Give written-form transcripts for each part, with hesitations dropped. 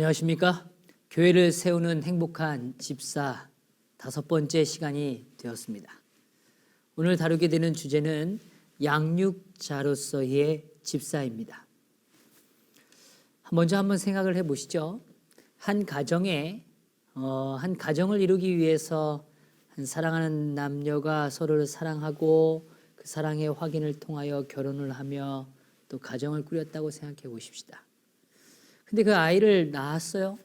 안녕하십니까? 교회를 세우는 행복한 집사 5번째 시간이 되었습니다. 오늘 다루게 되는 주제는 양육자로서의 집사입니다. 먼저 한번 생각을 해보시죠. 한 가정을 이루기 위해서 한 사랑하는 남녀가 서로를 사랑하고 그 사랑의 확인을 통하여 결혼을 하며 또 가정을 꾸렸다고 생각해 보십시다. 근데 그 아이를 낳았어요.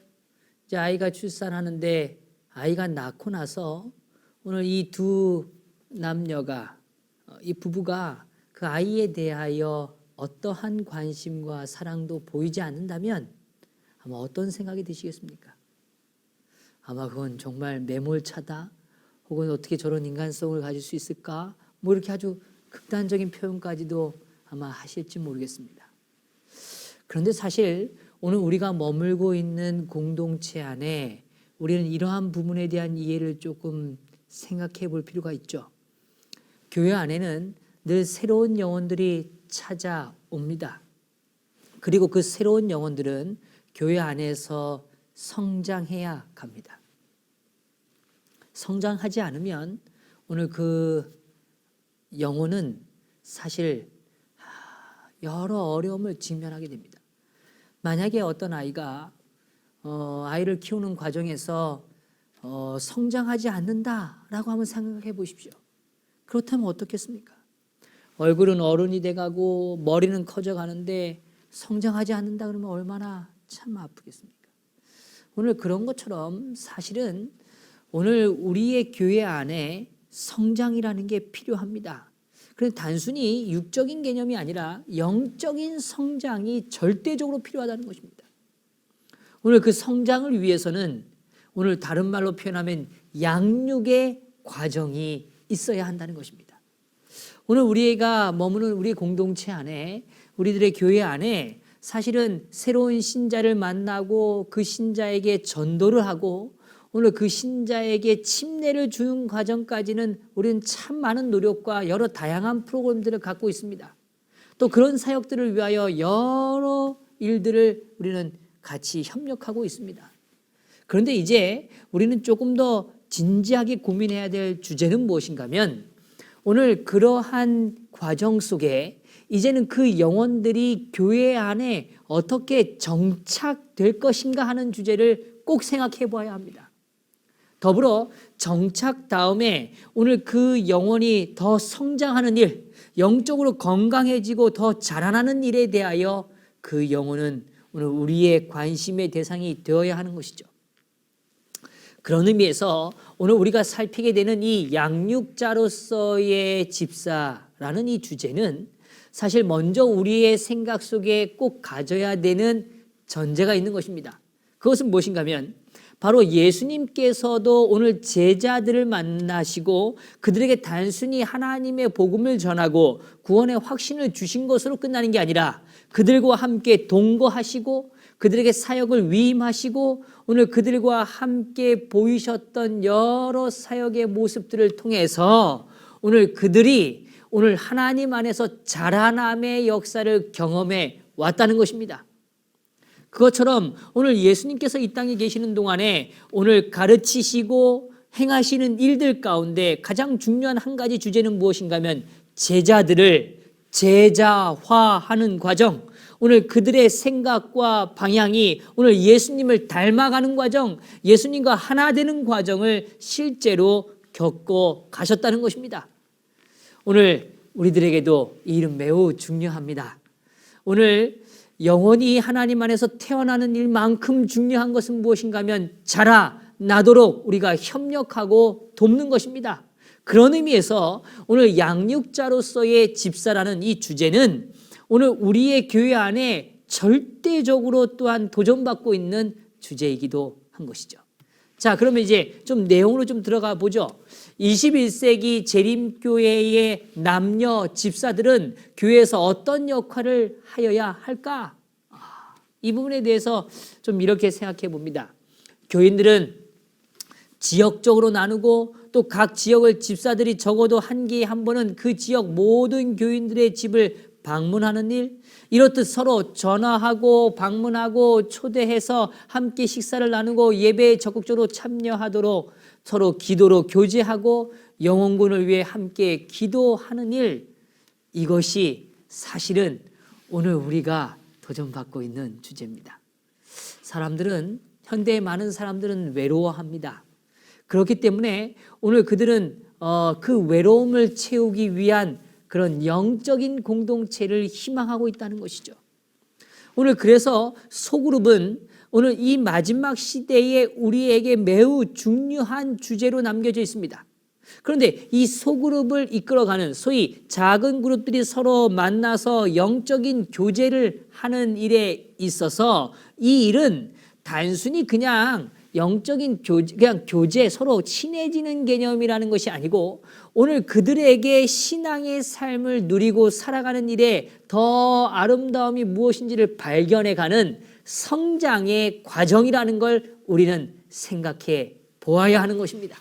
이제 아이가 출산하는데 아이가 낳고 나서 오늘 이 두 남녀가 이 부부가 그 아이에 대하여 어떠한 관심과 사랑도 보이지 않는다면 아마 어떤 생각이 드시겠습니까? 아마 그건 정말 매몰차다 혹은 어떻게 저런 인간성을 가질 수 있을까 뭐 이렇게 아주 극단적인 표현까지도 아마 하실지 모르겠습니다. 그런데 사실 오늘 우리가 머물고 있는 공동체 안에 우리는 이러한 부분에 대한 이해를 조금 생각해 볼 필요가 있죠. 교회 안에는 늘 새로운 영혼들이 찾아옵니다. 그리고 그 새로운 영혼들은 교회 안에서 성장해야 합니다. 성장하지 않으면 오늘 그 영혼은 사실 여러 어려움을 직면하게 됩니다. 만약에 어떤 아이가 아이를 키우는 과정에서 성장하지 않는다라고 한번 생각해 보십시오. 그렇다면 어떻겠습니까? 얼굴은 어른이 돼가고 머리는 커져가는데 성장하지 않는다 그러면 얼마나 참 아프겠습니까? 오늘 그런 것처럼 사실은 오늘 우리의 교회 안에 성장이라는 게 필요합니다. 그래서 단순히 육적인 개념이 아니라 영적인 성장이 절대적으로 필요하다는 것입니다. 오늘 그 성장을 위해서는 오늘 다른 말로 표현하면 양육의 과정이 있어야 한다는 것입니다. 오늘 우리가 머무는 우리 공동체 안에 우리들의 교회 안에 사실은 새로운 신자를 만나고 그 신자에게 전도를 하고 오늘 그 신자에게 침례를 주는 과정까지는 우리는 참 많은 노력과 여러 다양한 프로그램들을 갖고 있습니다. 또 그런 사역들을 위하여 여러 일들을 우리는 같이 협력하고 있습니다. 그런데 이제 우리는 조금 더 진지하게 고민해야 될 주제는 무엇인가 하면 오늘 그러한 과정 속에 이제는 그 영혼들이 교회 안에 어떻게 정착될 것인가 하는 주제를 꼭 생각해 보아야 합니다. 더불어 정착 다음에 오늘 그 영혼이 더 성장하는 일, 영적으로 건강해지고 더 자라나는 일에 대하여 그 영혼은 오늘 우리의 관심의 대상이 되어야 하는 것이죠. 그런 의미에서 오늘 우리가 살피게 되는 이 양육자로서의 집사라는 이 주제는 사실 먼저 우리의 생각 속에 꼭 가져야 되는 전제가 있는 것입니다. 그것은 무엇인가 하면 바로 예수님께서도 오늘 제자들을 만나시고 그들에게 단순히 하나님의 복음을 전하고 구원의 확신을 주신 것으로 끝나는 게 아니라 그들과 함께 동거하시고 그들에게 사역을 위임하시고 오늘 그들과 함께 보이셨던 여러 사역의 모습들을 통해서 오늘 그들이 오늘 하나님 안에서 자라남의 역사를 경험해 왔다는 것입니다. 그것처럼 오늘 예수님께서 이 땅에 계시는 동안에 오늘 가르치시고 행하시는 일들 가운데 가장 중요한 한 가지 주제는 무엇인가 하면 제자들을 제자화하는 과정, 오늘 그들의 생각과 방향이 오늘 예수님을 닮아가는 과정, 예수님과 하나 되는 과정을 실제로 겪고 가셨다는 것입니다. 오늘 우리들에게도 이 일은 매우 중요합니다. 오늘 영원히 하나님 안에서 태어나는 일만큼 중요한 것은 무엇인가 하면 자라나도록 우리가 협력하고 돕는 것입니다. 그런 의미에서 오늘 양육자로서의 집사라는 이 주제는 오늘 우리의 교회 안에 절대적으로 또한 도전받고 있는 주제이기도 한 것이죠. 자, 그러면 이제 좀 내용으로 좀 들어가 보죠. 21세기 재림교회의 남녀 집사들은 교회에서 어떤 역할을 하여야 할까? 이 부분에 대해서 좀 이렇게 생각해 봅니다. 교인들은 지역적으로 나누고 또 각 지역을 집사들이 적어도 한 개에 한 번은 그 지역 모든 교인들의 집을 방문하는 일, 이렇듯 서로 전화하고 방문하고 초대해서 함께 식사를 나누고 예배에 적극적으로 참여하도록 서로 기도로 교제하고 영혼군을 위해 함께 기도하는 일, 이것이 사실은 오늘 우리가 도전받고 있는 주제입니다. 사람들은, 현대의 많은 사람들은 외로워합니다. 그렇기 때문에 오늘 그들은 그 외로움을 채우기 위한 그런 영적인 공동체를 희망하고 있다는 것이죠. 오늘 그래서 소그룹은 오늘 이 마지막 시대에 우리에게 매우 중요한 주제로 남겨져 있습니다. 그런데 이 소그룹을 이끌어가는 소위 작은 그룹들이 서로 만나서 영적인 교제를 하는 일에 있어서 이 일은 단순히 그냥 영적인 교제, 서로 친해지는 개념이라는 것이 아니고 오늘 그들에게 신앙의 삶을 누리고 살아가는 일에 더 아름다움이 무엇인지를 발견해가는 성장의 과정이라는 걸 우리는 생각해 보아야 하는 것입니다.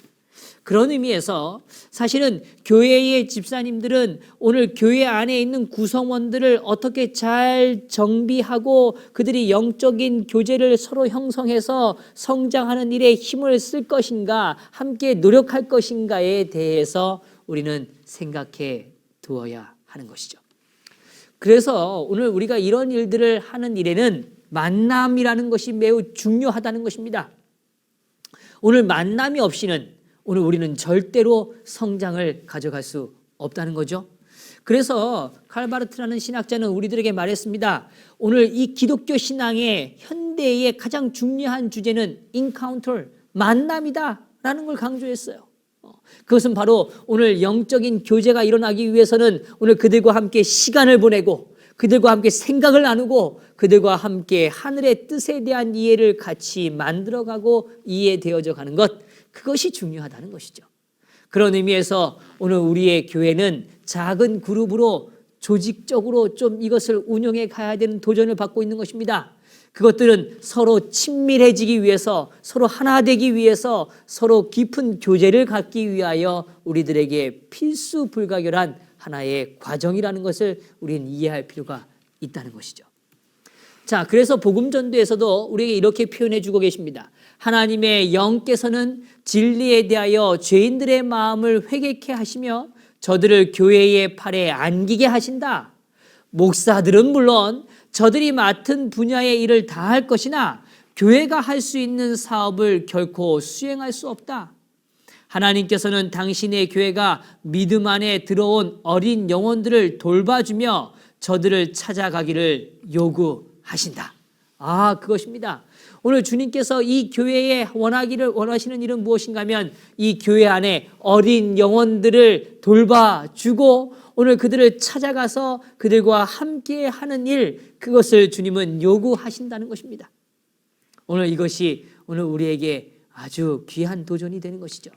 그런 의미에서 사실은 교회의 집사님들은 오늘 교회 안에 있는 구성원들을 어떻게 잘 정비하고 그들이 영적인 교제를 서로 형성해서 성장하는 일에 힘을 쓸 것인가, 함께 노력할 것인가에 대해서 우리는 생각해 두어야 하는 것이죠. 그래서 오늘 우리가 이런 일들을 하는 일에는 만남이라는 것이 매우 중요하다는 것입니다. 오늘 만남이 없이는 오늘 우리는 절대로 성장을 가져갈 수 없다는 거죠. 그래서 칼바르트라는 신학자는 우리들에게 말했습니다. 오늘 이 기독교 신앙의 현대의 가장 중요한 주제는 인카운터, 만남이다라는 걸 강조했어요. 그것은 바로 오늘 영적인 교제가 일어나기 위해서는 오늘 그들과 함께 시간을 보내고 그들과 함께 생각을 나누고 그들과 함께 하늘의 뜻에 대한 이해를 같이 만들어가고 이해되어져 가는 것, 그것이 중요하다는 것이죠. 그런 의미에서 오늘 우리의 교회는 작은 그룹으로 조직적으로 좀 이것을 운영해 가야 되는 도전을 받고 있는 것입니다. 그것들은 서로 친밀해지기 위해서, 서로 하나 되기 위해서, 서로 깊은 교제를 갖기 위하여 우리들에게 필수 불가결한 하나의 과정이라는 것을 우리는 이해할 필요가 있다는 것이죠. 자, 그래서 복음 전도에서도 우리에게 이렇게 표현해 주고 계십니다. 하나님의 영께서는 진리에 대하여 죄인들의 마음을 회개케 하시며 저들을 교회의 팔에 안기게 하신다. 목사들은 물론 저들이 맡은 분야의 일을 다 할 것이나 교회가 할 수 있는 사업을 결코 수행할 수 없다. 하나님께서는 당신의 교회가 믿음 안에 들어온 어린 영혼들을 돌봐주며 저들을 찾아가기를 요구하신다. 그것입니다. 오늘 주님께서 이 교회에 원하시는 일은 무엇인가 하면 이 교회 안에 어린 영혼들을 돌봐주고 오늘 그들을 찾아가서 그들과 함께 하는 일, 그것을 주님은 요구하신다는 것입니다. 오늘 이것이 오늘 우리에게 아주 귀한 도전이 되는 것이죠.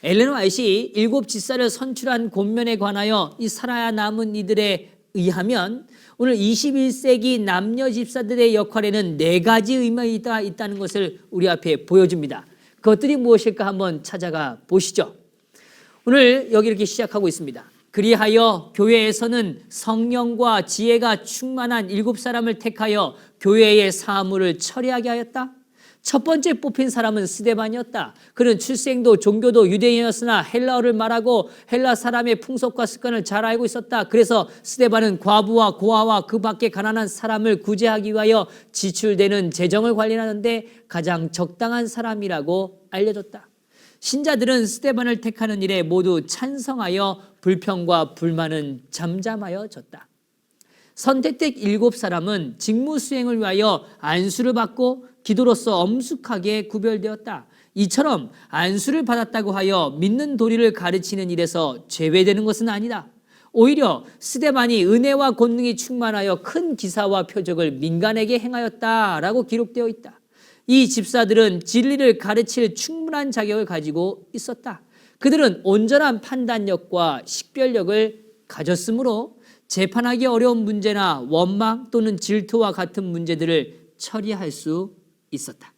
엘렌 화이트이 7 집사를 선출한 권면에 관하여 이 살아야 남은 이들에 의하면 오늘 21세기 남녀 집사들의 역할에는 4가지 의미가 있다는 것을 우리 앞에 보여줍니다. 그것들이 무엇일까 한번 찾아가 보시죠. 오늘 여기 이렇게 시작하고 있습니다. 그리하여 교회에서는 성령과 지혜가 충만한 7사람을 택하여 교회의 사물을 처리하게 하였다. 첫 번째 뽑힌 사람은 스데반이었다. 그는 출생도 종교도 유대인이었으나 헬라어를 말하고 헬라 사람의 풍속과 습관을 잘 알고 있었다. 그래서 스데반은 과부와 고아와 그 밖에 가난한 사람을 구제하기 위하여 지출되는 재정을 관리하는데 가장 적당한 사람이라고 알려졌다. 신자들은 스데반을 택하는 일에 모두 찬성하여 불평과 불만은 잠잠하여졌다. 선택된 7사람은 직무 수행을 위하여 안수를 받고 기도로서 엄숙하게 구별되었다. 이처럼 안수를 받았다고 하여 믿는 도리를 가르치는 일에서 제외되는 것은 아니다. 오히려 스데반이 은혜와 권능이 충만하여 큰 기사와 표적을 민간에게 행하였다라고 기록되어 있다. 이 집사들은 진리를 가르칠 충분한 자격을 가지고 있었다. 그들은 온전한 판단력과 식별력을 가졌으므로 재판하기 어려운 문제나 원망 또는 질투와 같은 문제들을 처리할 수 있었다.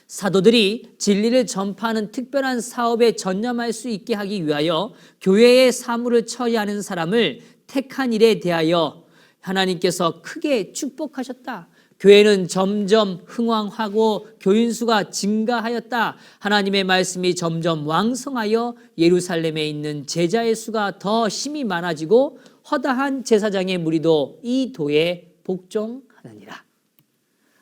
사도들이 진리를 전파하는 특별한 사업에 전념할 수 있게 하기 위하여 교회의 사물을 처리하는 사람을 택한 일에 대하여 하나님께서 크게 축복하셨다. 교회는 점점 흥왕하고 교인 수가 증가하였다. 하나님의 말씀이 점점 왕성하여 예루살렘에 있는 제자의 수가 더 심히 많아지고 허다한 제사장의 무리도 이 도에 복종하느니라.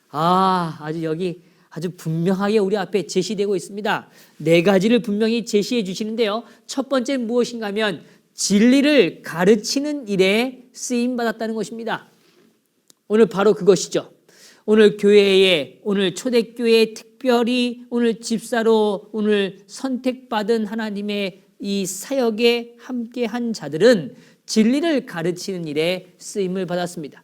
아주 여기 아주 분명하게 우리 앞에 제시되고 있습니다. 4가지를 분명히 제시해 주시는데요. 첫 번째 무엇인가 하면 진리를 가르치는 일에 쓰임받았다는 것입니다. 오늘 바로 그것이죠. 오늘 교회에, 오늘 초대교회에 특별히 오늘 집사로 오늘 선택받은 하나님의 이 사역에 함께한 자들은 진리를 가르치는 일에 쓰임을 받았습니다.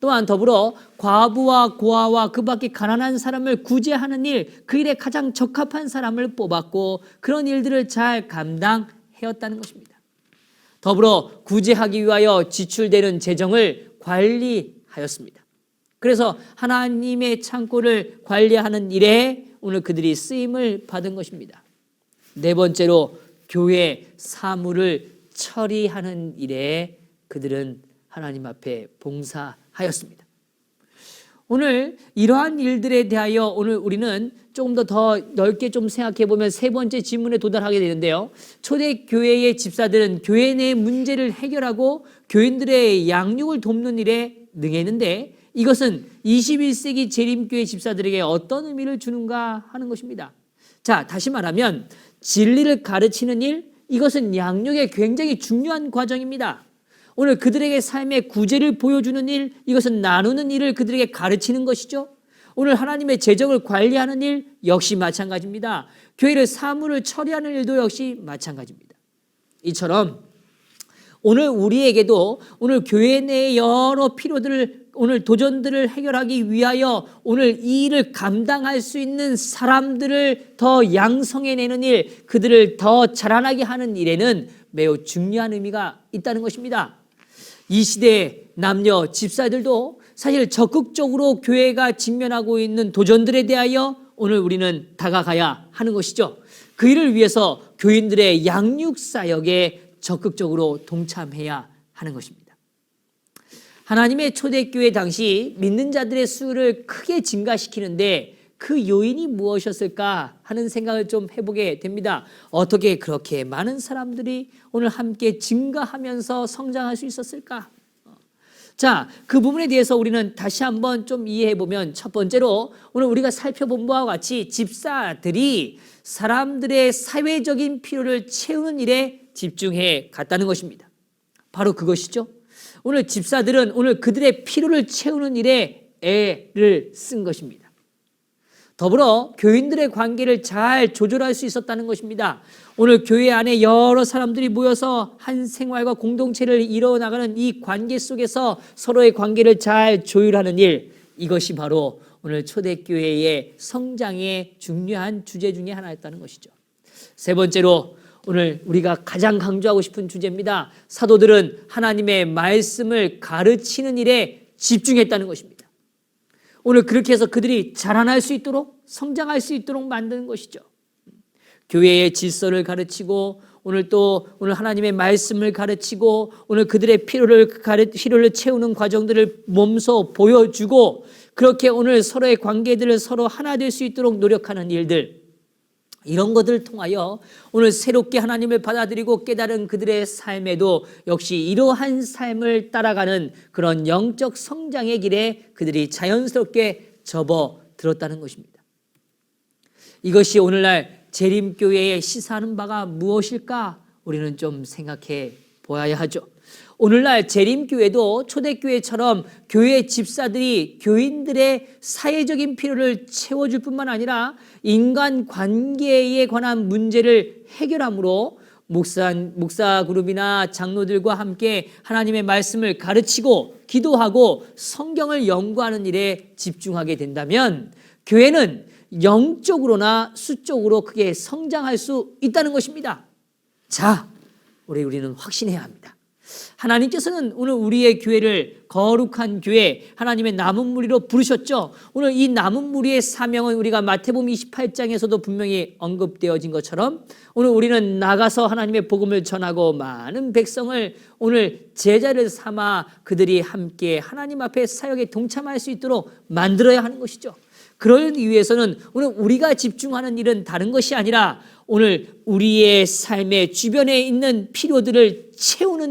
또한 더불어 과부와 고아와 그 밖에 가난한 사람을 구제하는 일, 그 일에 가장 적합한 사람을 뽑았고 그런 일들을 잘 감당해왔다는 것입니다. 더불어 구제하기 위하여 지출되는 재정을 관리하였습니다. 그래서 하나님의 창고를 관리하는 일에 오늘 그들이 쓰임을 받은 것입니다. 4번째로 교회 사무를 처리하는 일에 그들은 하나님 앞에 봉사하였습니다. 오늘 이러한 일들에 대하여 오늘 우리는 조금 더 넓게 좀 생각해 보면 3번째 질문에 도달하게 되는데요. 초대교회의 집사들은 교회 내 문제를 해결하고 교인들의 양육을 돕는 일에 능했는데 이것은 21세기 재림교회 집사들에게 어떤 의미를 주는가 하는 것입니다. 자, 다시 말하면 진리를 가르치는 일, 이것은 양육의 굉장히 중요한 과정입니다. 오늘 그들에게 삶의 구제를 보여주는 일, 이것은 나누는 일을 그들에게 가르치는 것이죠. 오늘 하나님의 재정을 관리하는 일 역시 마찬가지입니다. 교회를 사무를 처리하는 일도 역시 마찬가지입니다. 이처럼 오늘 우리에게도 오늘 교회 내의 여러 필요들을 오늘 도전들을 해결하기 위하여 오늘 이 일을 감당할 수 있는 사람들을 더 양성해내는 일, 그들을 더 자라나게 하는 일에는 매우 중요한 의미가 있다는 것입니다. 이 시대의 남녀 집사들도 사실 적극적으로 교회가 직면하고 있는 도전들에 대하여 오늘 우리는 다가가야 하는 것이죠. 그 일을 위해서 교인들의 양육 사역에 적극적으로 동참해야 하는 것입니다. 하나님의 초대교회 당시 믿는 자들의 수를 크게 증가시키는데 그 요인이 무엇이었을까 하는 생각을 좀 해보게 됩니다. 어떻게 그렇게 많은 사람들이 오늘 함께 증가하면서 성장할 수 있었을까? 자, 그 부분에 대해서 우리는 다시 한번 좀 이해해 보면 첫 번째로 오늘 우리가 살펴본 바와 같이 집사들이 사람들의 사회적인 필요를 채우는 일에 집중해 갔다는 것입니다. 바로 그것이죠. 오늘 집사들은 오늘 그들의 필요를 채우는 일에 애를 쓴 것입니다. 더불어 교인들의 관계를 잘 조절할 수 있었다는 것입니다. 오늘 교회 안에 여러 사람들이 모여서 한 생활과 공동체를 이뤄나가는 이 관계 속에서 서로의 관계를 잘 조율하는 일, 이것이 바로 오늘 초대교회의 성장의 중요한 주제 중에 하나였다는 것이죠. 3번째로 오늘 우리가 가장 강조하고 싶은 주제입니다. 사도들은 하나님의 말씀을 가르치는 일에 집중했다는 것입니다. 오늘 그렇게 해서 그들이 자라날 수 있도록 성장할 수 있도록 만드는 것이죠. 교회의 질서를 가르치고 오늘 하나님의 말씀을 가르치고 오늘 그들의 필요를 채우는 과정들을 몸소 보여주고 그렇게 오늘 서로의 관계들을 서로 하나 될 수 있도록 노력하는 일들, 이런 것들을 통하여 오늘 새롭게 하나님을 받아들이고 깨달은 그들의 삶에도 역시 이러한 삶을 따라가는 그런 영적 성장의 길에 그들이 자연스럽게 접어들었다는 것입니다. 이것이 오늘날 재림교회에 시사하는 바가 무엇일까? 우리는 좀 생각해 보아야 하죠. 오늘날 재림교회도 초대교회처럼 교회 집사들이 교인들의 사회적인 필요를 채워줄 뿐만 아니라 인간관계에 관한 문제를 해결함으로 목사 그룹이나 장로들과 함께 하나님의 말씀을 가르치고 기도하고 성경을 연구하는 일에 집중하게 된다면 교회는 영적으로나 수적으로 크게 성장할 수 있다는 것입니다. 자, 우리는 확신해야 합니다. 하나님께서는 오늘 우리의 교회를 거룩한 교회, 하나님의 남은 무리로 부르셨죠. 오늘 이 남은 무리의 사명은 우리가 마태복음 28장에서도 분명히 언급되어진 것처럼 오늘 우리는 나가서 하나님의 복음을 전하고 많은 백성을 오늘 제자를 삼아 그들이 함께 하나님 앞에 사역에 동참할 수 있도록 만들어야 하는 것이죠. 그러기 위해서는 오늘 우리가 집중하는 일은 다른 것이 아니라 오늘 우리의 삶의 주변에 있는 필요들을 채우는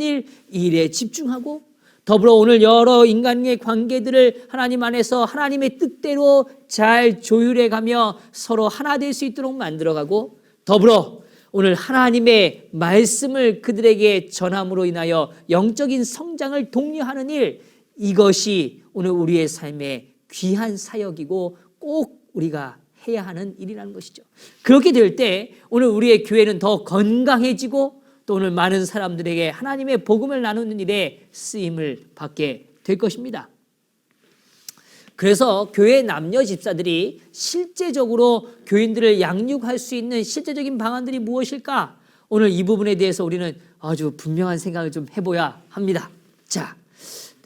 일에 집중하고, 더불어 오늘 여러 인간의 관계들을 하나님 안에서 하나님의 뜻대로 잘 조율해 가며 서로 하나 될 수 있도록 만들어가고, 더불어 오늘 하나님의 말씀을 그들에게 전함으로 인하여 영적인 성장을 독려하는 일, 이것이 오늘 우리의 삶의 귀한 사역이고 꼭 우리가 해야 하는 일이라는 것이죠. 그렇게 될 때 오늘 우리의 교회는 더 건강해지고 또 오늘 많은 사람들에게 하나님의 복음을 나누는 일에 쓰임을 받게 될 것입니다. 그래서 교회 남녀 집사들이 실제적으로 교인들을 양육할 수 있는 실제적인 방안들이 무엇일까? 오늘 이 부분에 대해서 우리는 아주 분명한 생각을 좀 해봐야 합니다. 자,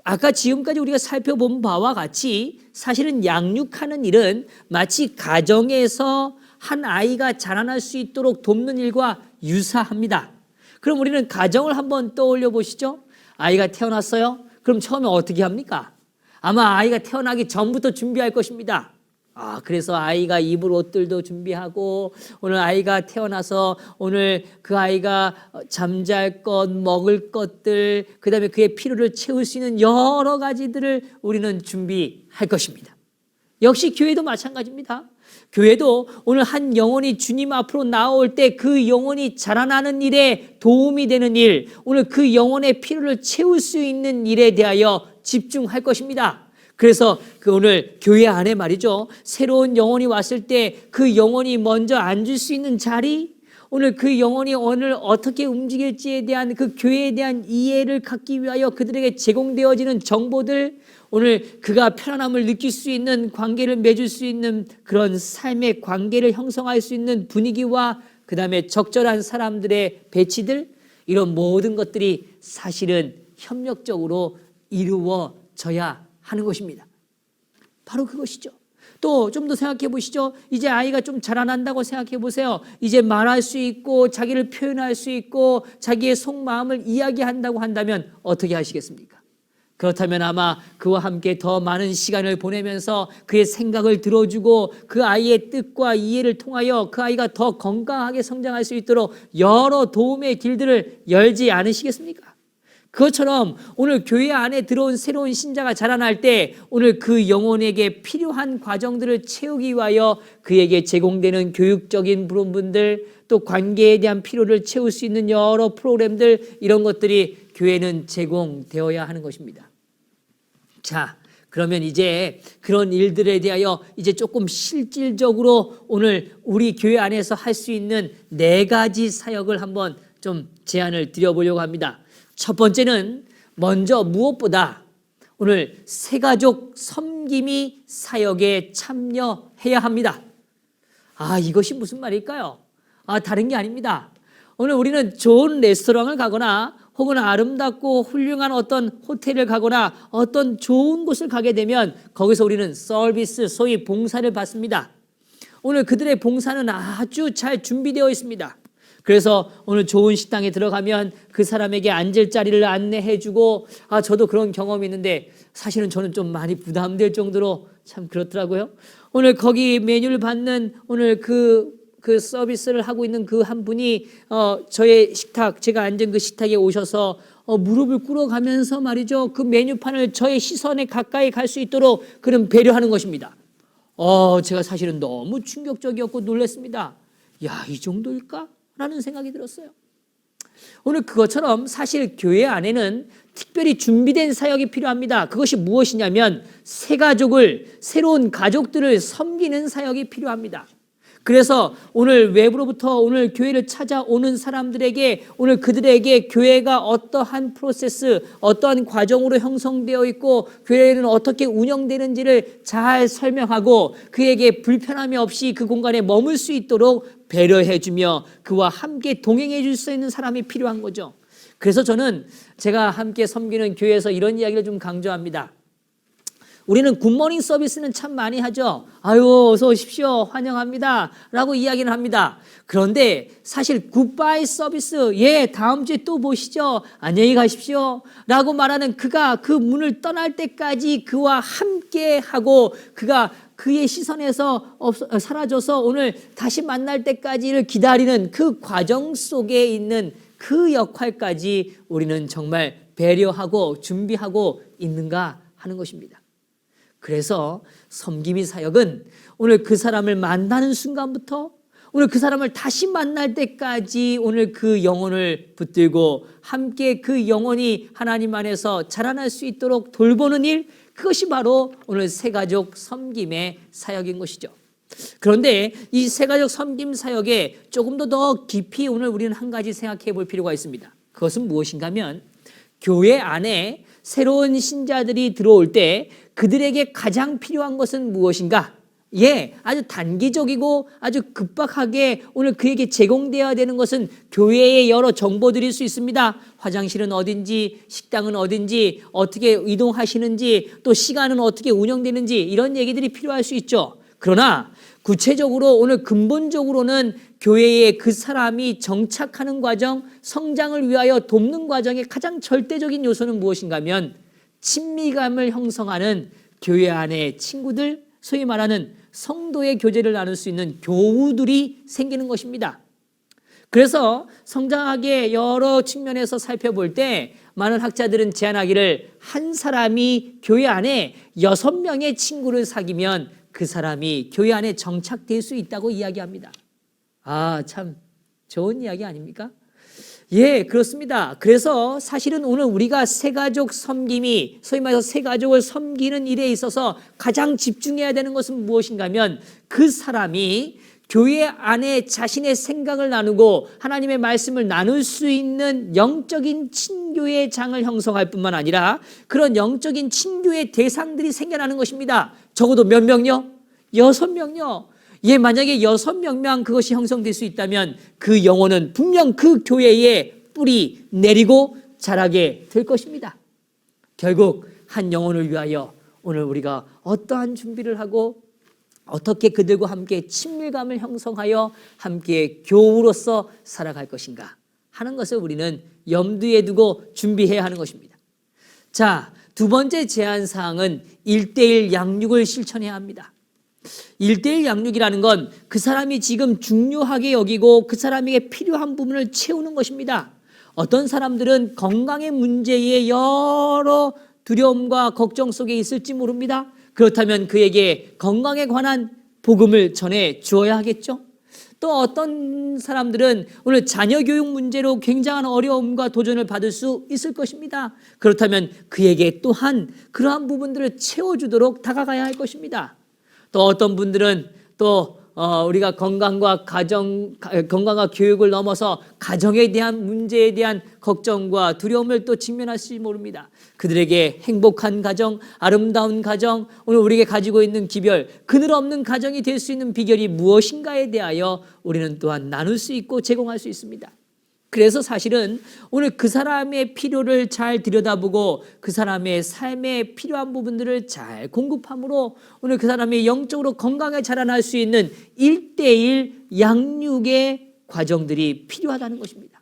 아까 지금까지 우리가 살펴본 바와 같이 사실은 양육하는 일은 마치 가정에서 한 아이가 자라날 수 있도록 돕는 일과 유사합니다. 그럼 우리는 가정을 한번 떠올려 보시죠. 아이가 태어났어요. 그럼 처음에 어떻게 합니까? 아마 아이가 태어나기 전부터 준비할 것입니다. 그래서 아이가 입을 옷들도 준비하고 오늘 아이가 태어나서 오늘 그 아이가 잠잘 것, 먹을 것들, 그 다음에 그의 필요를 채울 수 있는 여러 가지들을 우리는 준비할 것입니다. 역시 교회도 마찬가지입니다. 교회도 오늘 한 영혼이 주님 앞으로 나올 때 그 영혼이 자라나는 일에 도움이 되는 일, 오늘 그 영혼의 필요를 채울 수 있는 일에 대하여 집중할 것입니다. 그래서 오늘 교회 안에 말이죠, 새로운 영혼이 왔을 때 그 영혼이 먼저 앉을 수 있는 자리, 오늘 그 영혼이 오늘 어떻게 움직일지에 대한 그 교회에 대한 이해를 갖기 위하여 그들에게 제공되어지는 정보들, 오늘 그가 편안함을 느낄 수 있는 관계를 맺을 수 있는 그런 삶의 관계를 형성할 수 있는 분위기와 그 다음에 적절한 사람들의 배치들, 이런 모든 것들이 사실은 협력적으로 이루어져야 하는 것입니다. 바로 그것이죠. 또 좀 더 생각해 보시죠. 이제 아이가 좀 자라난다고 생각해 보세요. 이제 말할 수 있고 자기를 표현할 수 있고 자기의 속마음을 이야기한다고 한다면 어떻게 하시겠습니까? 그렇다면 아마 그와 함께 더 많은 시간을 보내면서 그의 생각을 들어주고 그 아이의 뜻과 이해를 통하여 그 아이가 더 건강하게 성장할 수 있도록 여러 도움의 길들을 열지 않으시겠습니까? 그것처럼 오늘 교회 안에 들어온 새로운 신자가 자라날 때 오늘 그 영혼에게 필요한 과정들을 채우기 위하여 그에게 제공되는 교육적인 부분들, 또 관계에 대한 필요를 채울 수 있는 여러 프로그램들, 이런 것들이 교회는 제공되어야 하는 것입니다. 자, 그러면 이제 그런 일들에 대하여 이제 조금 실질적으로 오늘 우리 교회 안에서 할 수 있는 4가지 사역을 한번 좀 제안을 드려보려고 합니다. 첫 번째는 먼저 무엇보다 오늘 새가족 섬김이 사역에 참여해야 합니다. 이것이 무슨 말일까요? 다른 게 아닙니다. 오늘 우리는 좋은 레스토랑을 가거나 혹은 아름답고 훌륭한 어떤 호텔을 가거나 어떤 좋은 곳을 가게 되면 거기서 우리는 서비스, 소위 봉사를 받습니다. 오늘 그들의 봉사는 아주 잘 준비되어 있습니다. 그래서 오늘 좋은 식당에 들어가면 그 사람에게 앉을 자리를 안내해주고, 저도 그런 경험이 있는데 사실은 저는 좀 많이 부담될 정도로 참 그렇더라고요. 오늘 거기 메뉴를 받는 오늘 그 서비스를 하고 있는 그 한 분이 저의 식탁, 제가 앉은 그 식탁에 오셔서 무릎을 꿇어가면서 말이죠, 그 메뉴판을 저의 시선에 가까이 갈 수 있도록 그런 배려하는 것입니다. 제가 사실은 너무 충격적이었고 놀랐습니다. 이 정도일까? 라는 생각이 들었어요. 오늘 그것처럼 사실 교회 안에는 특별히 준비된 사역이 필요합니다. 그것이 무엇이냐면 새가족을, 새로운 가족들을 섬기는 사역이 필요합니다. 그래서 오늘 외부로부터 오늘 교회를 찾아오는 사람들에게 오늘 그들에게 교회가 어떠한 프로세스, 어떠한 과정으로 형성되어 있고 교회는 어떻게 운영되는지를 잘 설명하고 그에게 불편함이 없이 그 공간에 머물 수 있도록 배려해주며 그와 함께 동행해 줄 수 있는 사람이 필요한 거죠. 그래서 저는 제가 함께 섬기는 교회에서 이런 이야기를 좀 강조합니다. 우리는 굿모닝 서비스는 참 많이 하죠. 아유, 어서 오십시오. 환영합니다. 라고 이야기를 합니다. 그런데 사실 굿바이 서비스, 예, 다음 주에 또 보시죠. 안녕히 가십시오. 라고 말하는 그가 그 문을 떠날 때까지 그와 함께 하고 그가 그의 시선에서 사라져서 오늘 다시 만날 때까지를 기다리는 그 과정 속에 있는 그 역할까지 우리는 정말 배려하고 준비하고 있는가 하는 것입니다. 그래서 섬김의 사역은 오늘 그 사람을 만나는 순간부터 오늘 그 사람을 다시 만날 때까지 오늘 그 영혼을 붙들고 함께 그 영혼이 하나님 안에서 자라날 수 있도록 돌보는 일, 그것이 바로 오늘 새가족 섬김의 사역인 것이죠. 그런데 이 새가족 섬김 사역에 조금 더 깊이 오늘 우리는 한 가지 생각해 볼 필요가 있습니다. 그것은 무엇인가 하면 교회 안에 새로운 신자들이 들어올 때 그들에게 가장 필요한 것은 무엇인가? 예, 아주 단기적이고 아주 급박하게 오늘 그에게 제공되어야 되는 것은 교회의 여러 정보들일 수 있습니다. 화장실은 어딘지, 식당은 어딘지, 어떻게 이동하시는지, 또 시간은 어떻게 운영되는지 이런 얘기들이 필요할 수 있죠. 그러나 구체적으로 오늘 근본적으로는 교회에 그 사람이 정착하는 과정, 성장을 위하여 돕는 과정의 가장 절대적인 요소는 무엇인가 하면 친밀감을 형성하는 교회 안의 친구들, 소위 말하는 성도의 교제를 나눌 수 있는 교우들이 생기는 것입니다. 그래서 성장하게 여러 측면에서 살펴볼 때 많은 학자들은 제안하기를 한 사람이 교회 안에 6명의 친구를 사귀면 그 사람이 교회 안에 정착될 수 있다고 이야기합니다. 아, 참 좋은 이야기 아닙니까? 예, 그렇습니다. 그래서 사실은 오늘 우리가 새가족 섬김이 소위 말해서 새가족을 섬기는 일에 있어서 가장 집중해야 되는 것은 무엇인가 하면 그 사람이 교회 안에 자신의 생각을 나누고 하나님의 말씀을 나눌 수 있는 영적인 친교의 장을 형성할 뿐만 아니라 그런 영적인 친교의 대상들이 생겨나는 것입니다. 적어도 몇 명요? 6명요. 예, 만약에 6명만 그것이 형성될 수 있다면 그 영혼은 분명 그 교회에 뿌리 내리고 자라게 될 것입니다. 결국 한 영혼을 위하여 오늘 우리가 어떠한 준비를 하고 어떻게 그들과 함께 친밀감을 형성하여 함께 교우로서 살아갈 것인가 하는 것을 우리는 염두에 두고 준비해야 하는 것입니다. 자, 두 번째 제안사항은 1:1 양육을 실천해야 합니다. 1:1 양육이라는 건 그 사람이 지금 중요하게 여기고 그 사람에게 필요한 부분을 채우는 것입니다. 어떤 사람들은 건강의 문제에 여러 두려움과 걱정 속에 있을지 모릅니다. 그렇다면 그에게 건강에 관한 복음을 전해 주어야 하겠죠. 또 어떤 사람들은 오늘 자녀 교육 문제로 굉장한 어려움과 도전을 받을 수 있을 것입니다. 그렇다면 그에게 또한 그러한 부분들을 채워주도록 다가가야 할 것입니다. 또 어떤 분들은 또 우리가 건강과 교육을 넘어서 가정에 대한 문제에 대한 걱정과 두려움을 또 직면할지 모릅니다. 그들에게 행복한 가정, 아름다운 가정, 오늘 우리에게 가지고 있는 기별, 그늘 없는 가정이 될 수 있는 비결이 무엇인가에 대하여 우리는 또한 나눌 수 있고 제공할 수 있습니다. 그래서 사실은 오늘 그 사람의 필요를 잘 들여다보고 그 사람의 삶에 필요한 부분들을 잘 공급함으로 오늘 그 사람이 영적으로 건강하게 자라날 수 있는 1:1 양육의 과정들이 필요하다는 것입니다.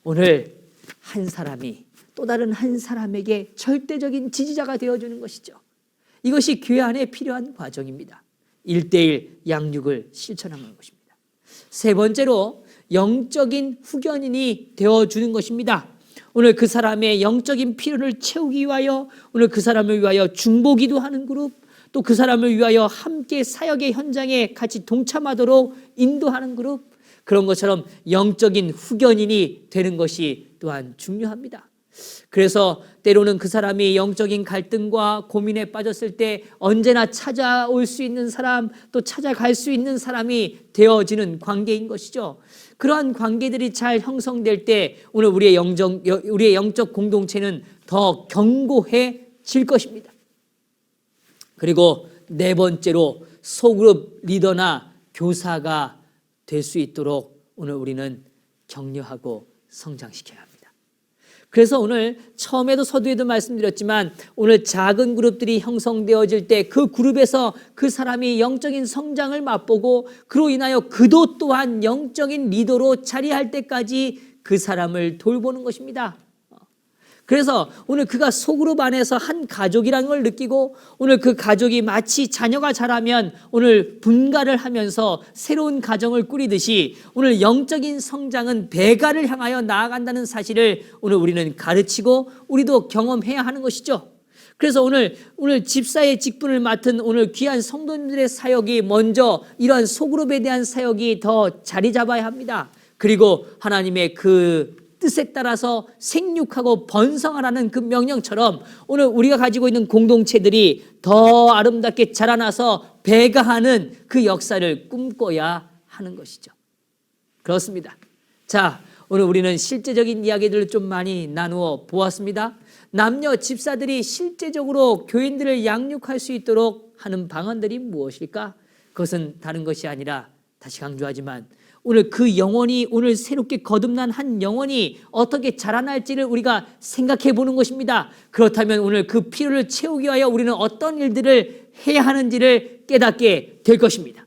오늘 한 사람이 또 다른 한 사람에게 절대적인 지지자가 되어주는 것이죠. 이것이 교회 안에 필요한 과정입니다. 1:1 양육을 실천하는 것입니다. 세 번째로 영적인 후견인이 되어주는 것입니다. 오늘 그 사람의 영적인 필요를 채우기 위하여 오늘 그 사람을 위하여 중보기도 하는 그룹, 또 그 사람을 위하여 함께 사역의 현장에 같이 동참하도록 인도하는 그룹, 그런 것처럼 영적인 후견인이 되는 것이 또한 중요합니다. 그래서 때로는 그 사람이 영적인 갈등과 고민에 빠졌을 때 언제나 찾아올 수 있는 사람, 또 찾아갈 수 있는 사람이 되어지는 관계인 것이죠. 그러한 관계들이 잘 형성될 때 오늘 우리의 영적 공동체는 더 견고해질 것입니다. 그리고 네 번째로 소그룹 리더나 교사가 될 수 있도록 오늘 우리는 격려하고 성장시켜야 합니다. 그래서 오늘 처음에도 서두에도 말씀드렸지만 오늘 작은 그룹들이 형성되어질 때 그 그룹에서 그 사람이 영적인 성장을 맛보고 그로 인하여 그도 또한 영적인 리더로 자리할 때까지 그 사람을 돌보는 것입니다. 그래서 오늘 그가 소그룹 안에서 한 가족이라는 걸 느끼고 오늘 그 가족이 마치 자녀가 자라면 오늘 분가를 하면서 새로운 가정을 꾸리듯이 오늘 영적인 성장은 배가를 향하여 나아간다는 사실을 오늘 우리는 가르치고 우리도 경험해야 하는 것이죠. 그래서 오늘 집사의 직분을 맡은 오늘 귀한 성도님들의 사역이 먼저 이러한 소그룹에 대한 사역이 더 자리 잡아야 합니다. 그리고 하나님의 그 뜻에 따라서 생육하고 번성하라는 그 명령처럼 오늘 우리가 가지고 있는 공동체들이 더 아름답게 자라나서 배가하는 그 역사를 꿈꿔야 하는 것이죠. 그렇습니다. 자, 오늘 우리는 실제적인 이야기들을 좀 많이 나누어 보았습니다. 남녀 집사들이 실제적으로 교인들을 양육할 수 있도록 하는 방안들이 무엇일까? 그것은 다른 것이 아니라 다시 강조하지만 오늘 그 영혼이 오늘 새롭게 거듭난 한 영혼이 어떻게 자라날지를 우리가 생각해 보는 것입니다. 그렇다면 오늘 그 필요를 채우기 위하여 우리는 어떤 일들을 해야 하는지를 깨닫게 될 것입니다.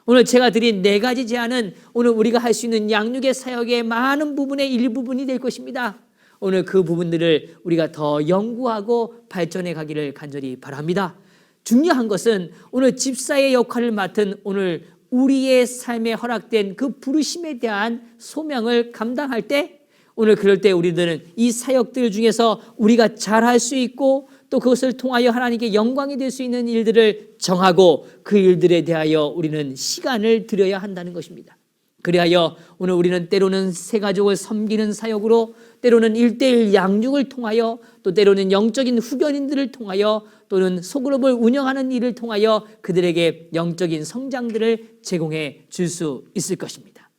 오늘 제가 드린 4가지 제안은 오늘 우리가 할 수 있는 양육의 사역의 많은 부분의 일부분이 될 것입니다. 오늘 그 부분들을 우리가 더 연구하고 발전해 가기를 간절히 바랍니다. 중요한 것은 오늘 집사의 역할을 맡은 오늘 우리의 삶에 허락된 그 부르심에 대한 소명을 감당할 때 오늘 그럴 때 우리들은 이 사역들 중에서 우리가 잘할 수 있고 또 그것을 통하여 하나님께 영광이 될 수 있는 일들을 정하고 그 일들에 대하여 우리는 시간을 들여야 한다는 것입니다. 그리하여 오늘 우리는 때로는 새 가족을 섬기는 사역으로 때로는 1:1 양육을 통하여 또 때로는 영적인 후견인들을 통하여 또는 소그룹을 운영하는 일을 통하여 그들에게 영적인 성장들을 제공해 줄 수 있을 것입니다.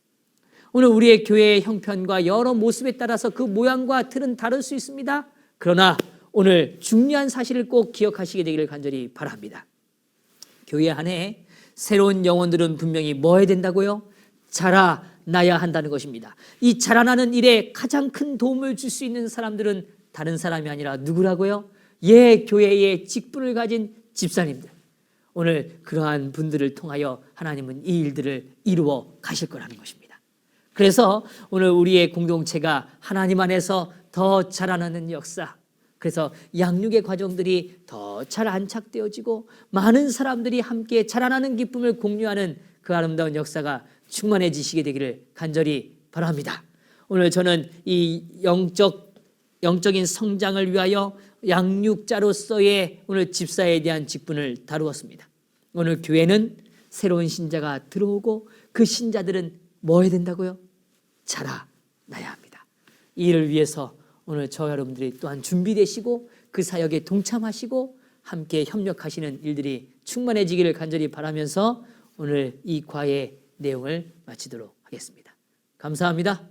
오늘 우리의 교회의 형편과 여러 모습에 따라서 그 모양과 틀은 다를 수 있습니다. 그러나 오늘 중요한 사실을 꼭 기억하시게 되기를 간절히 바랍니다. 교회 안에 새로운 영혼들은 분명히 뭐 해야 된다고요? 자라나야 한다는 것입니다. 이 자라나는 일에 가장 큰 도움을 줄 수 있는 사람들은 다른 사람이 아니라 누구라고요? 교회의 직분을 가진 집사님들. 오늘 그러한 분들을 통하여 하나님은 이 일들을 이루어 가실 거라는 것입니다. 그래서 오늘 우리의 공동체가 하나님 안에서 더 자라나는 역사, 그래서 양육의 과정들이 더 잘 안착되어지고 많은 사람들이 함께 자라나는 기쁨을 공유하는 그 아름다운 역사가 충만해지시게 되기를 간절히 바랍니다. 오늘 저는 이 영적인 성장을 위하여 양육자로서의 오늘 집사에 대한 직분을 다루었습니다. 오늘 교회는 새로운 신자가 들어오고 그 신자들은 뭐 해야 된다고요? 자라나야 합니다. 이 일을 위해서 오늘 저 여러분들이 또한 준비되시고 그 사역에 동참하시고 함께 협력하시는 일들이 충만해지기를 간절히 바라면서 오늘 이 과의 내용을 마치도록 하겠습니다. 감사합니다.